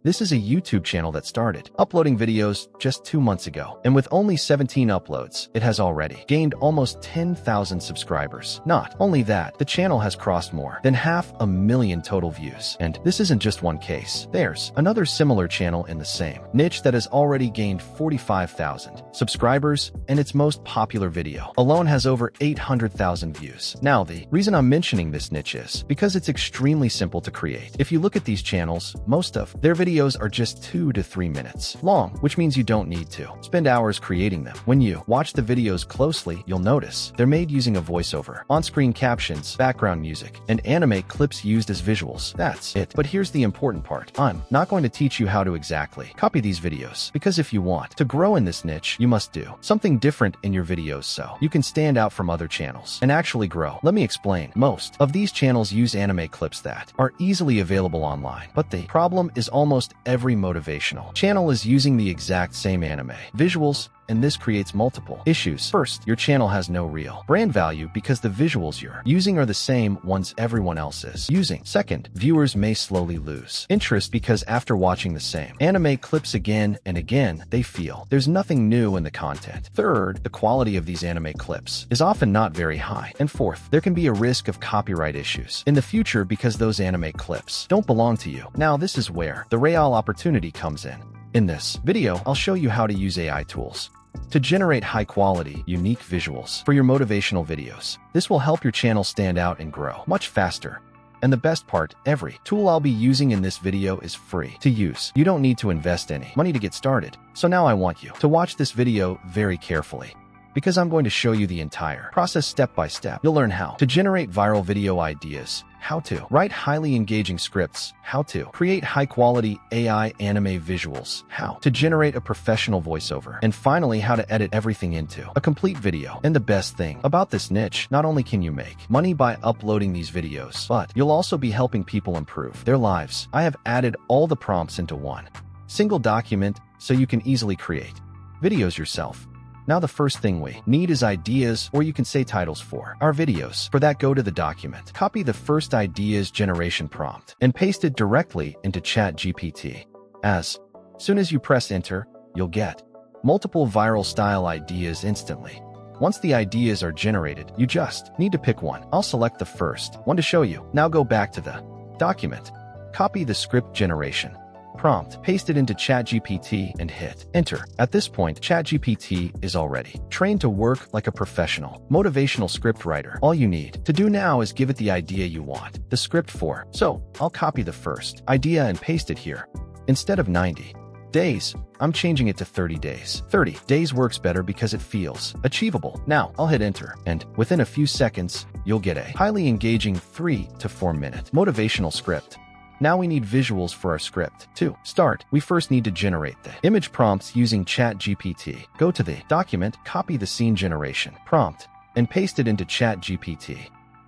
This is a YouTube channel that started uploading videos just 2 months ago, and with only 17 uploads, it has already gained almost 10,000 subscribers. Not only that, the channel has crossed more than 500,000 total views. And this isn't just one case. There's another similar channel in the same niche that has already gained 45,000 subscribers, and its most popular video alone has over 800,000 views. Now, the reason I'm mentioning this niche is because it's extremely simple to create. If you look at these channels, most of their videos are just 2 to 3 minutes long, which means you don't need to spend hours creating them. When you watch the videos closely, you'll notice they're made using a voiceover, on-screen captions, background music, and anime clips used as visuals. That's it. But here's the important part. I'm not going to teach you how to exactly copy these videos, because if you want to grow in this niche, you must do something different in your videos so you can stand out from other channels and actually grow. Let me explain. Most of these channels use anime clips that are easily available online, but the problem is almost every motivational channel is using the exact same anime visuals, and this creates multiple issues. First, your channel has no real brand value because the visuals you're using are the same ones everyone else is using. Second, viewers may slowly lose interest because after watching the same anime clips again and again, they feel there's nothing new in the content. Third, the quality of these anime clips is often not very high. And fourth, there can be a risk of copyright issues in the future because those anime clips don't belong to you. Now, this is where the real opportunity comes in. In this video, I'll show you how to use AI tools to generate high-quality, unique visuals for your motivational videos. This will help your channel stand out and grow much faster. And the best part, every tool I'll be using in this video is free to use. You don't need to invest any money to get started. So now I want you to watch this video very carefully, because I'm going to show you the entire process step by step. You'll learn how to generate viral video ideas, how to write highly engaging scripts, how to create high-quality AI anime visuals, how to generate a professional voiceover, and finally how to edit everything into a complete video. And the best thing about this niche, not only can you make money by uploading these videos, but you'll also be helping people improve their lives. I have added all the prompts into one single document so you can easily create videos yourself. Now the first thing we need is ideas, or you can say titles for our videos. For that, go to the document, copy the first ideas generation prompt, and paste it directly into ChatGPT. As soon as you press enter, you'll get multiple viral style ideas instantly. Once the ideas are generated, you just need to pick one. I'll select the first one to show you. Now go back to the document, copy the script generation prompt, paste it into ChatGPT, and hit enter. At this point, ChatGPT is already trained to work like a professional motivational script writer. All you need to do now is give it the idea you want the script for. So I'll copy the first idea and paste it here. Instead of 90 days, I'm changing it to 30 days. 30 days works better because it feels achievable. Now I'll hit enter, and within a few seconds, you'll get a highly engaging 3 to 4 minute motivational script. Now we need visuals for our script. To start, we first need to generate the image prompts using ChatGPT. Go to the document, copy the scene generation prompt, and paste it into ChatGPT.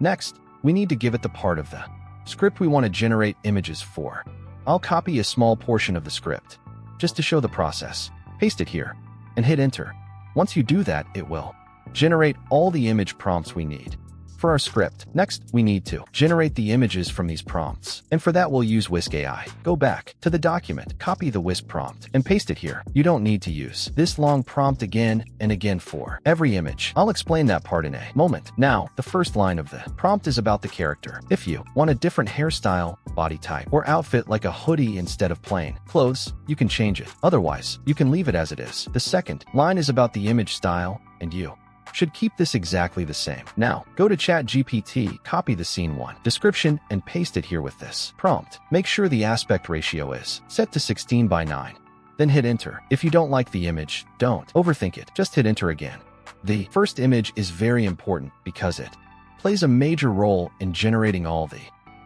Next, we need to give it the part of the script we want to generate images for. I'll copy a small portion of the script, just to show the process. Paste it here, and hit enter. Once you do that, it will generate all the image prompts we need for our script. Next, we need to generate the images from these prompts, and for that we'll use Whisk AI. Go back to the document, copy the Whisk prompt, and paste it here. You don't need to use this long prompt again and again for every image. I'll explain that part in a moment. Now, the first line of the prompt is about the character. If you want a different hairstyle, body type, or outfit like a hoodie instead of plain clothes, you can change it. Otherwise, you can leave it as it is. The second line is about the image style, and you should keep this exactly the same. Now, go to ChatGPT, copy the scene 1 description, and paste it here with this prompt. Make sure the aspect ratio is set to 16:9. Then hit enter. If you don't like the image, don't overthink it. Just hit enter again. The first image is very important because it plays a major role in generating all the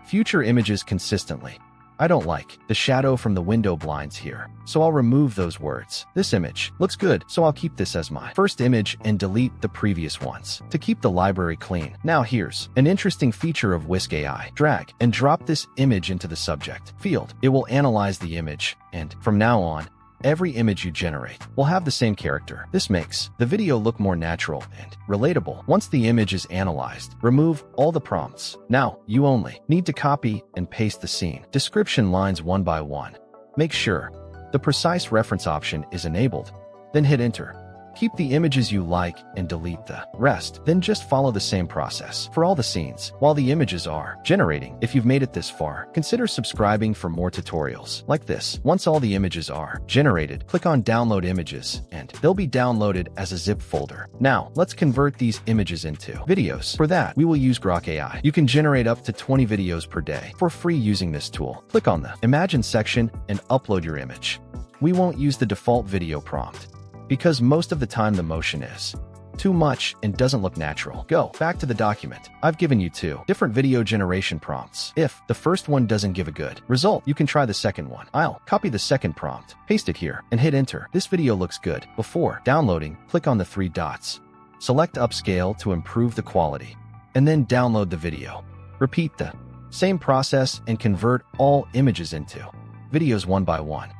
future images consistently. I don't like the shadow from the window blinds here, so I'll remove those words. This image looks good, so I'll keep this as my first image and delete the previous ones to keep the library clean. Now here's an interesting feature of Whisk AI. Drag and drop this image into the subject field. It will analyze the image, and from now on, every image you generate will have the same character. This makes the video look more natural and relatable. Once the image is analyzed, remove all the prompts. Now, you only need to copy and paste the scene description lines one by one. Make sure the precise reference option is enabled, then hit enter. Keep the images you like and delete the rest, then just follow the same process for all the scenes while the images are generating. If you've made it this far, consider subscribing for more tutorials like this. Once all the images are generated, click on Download Images and they'll be downloaded as a zip folder. Now, let's convert these images into videos. For that, we will use Grok AI. You can generate up to 20 videos per day for free using this tool. Click on the Imagine section and upload your image. We won't use the default video prompt, because most of the time the motion is too much and doesn't look natural. Go back to the document. I've given you 2 different video generation prompts. If the first one doesn't give a good result, you can try the second one. I'll copy the second prompt, paste it here, and hit enter. This video looks good. Before downloading, click on the 3 dots. Select Upscale to improve the quality, and then download the video. Repeat the same process and convert all images into videos one by one.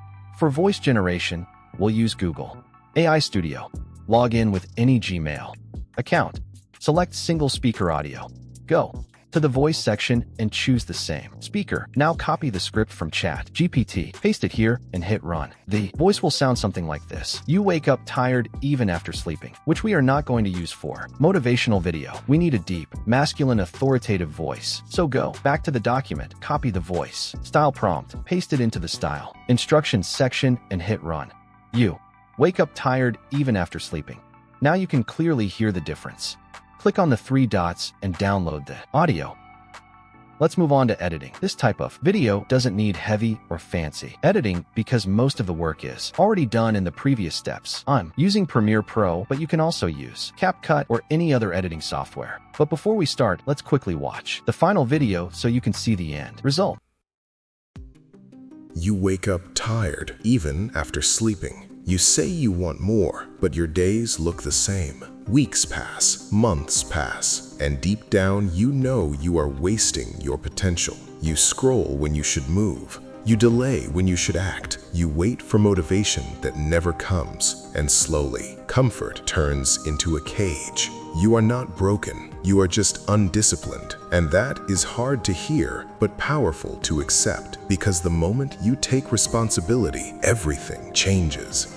For voice generation, we'll use Google AI Studio. Log in with any Gmail account. Select Single Speaker Audio. Go to the voice section and choose the same speaker. Now copy the script from ChatGPT, paste it here, and hit run. The voice will sound something like this. You wake up tired even after sleeping, which we are not going to use for motivational video. We need a deep, masculine, authoritative voice. So go back to the document, copy the voice, style prompt, paste it into the style instructions section, and hit run. You wake up tired even after sleeping. Now you can clearly hear the difference. Click on the 3 dots and download the audio. Let's move on to editing. This type of video doesn't need heavy or fancy editing because most of the work is already done in the previous steps. I'm using Premiere Pro, but you can also use CapCut or any other editing software. But before we start, let's quickly watch the final video so you can see the end result. You wake up tired even after sleeping. You say you want more, but your days look the same. Weeks pass, months pass, and deep down you know you are wasting your potential. You scroll when you should move. You delay when you should act. You wait for motivation that never comes, and slowly, comfort turns into a cage. You are not broken, you are just undisciplined. And that is hard to hear, but powerful to accept, because the moment you take responsibility, everything changes.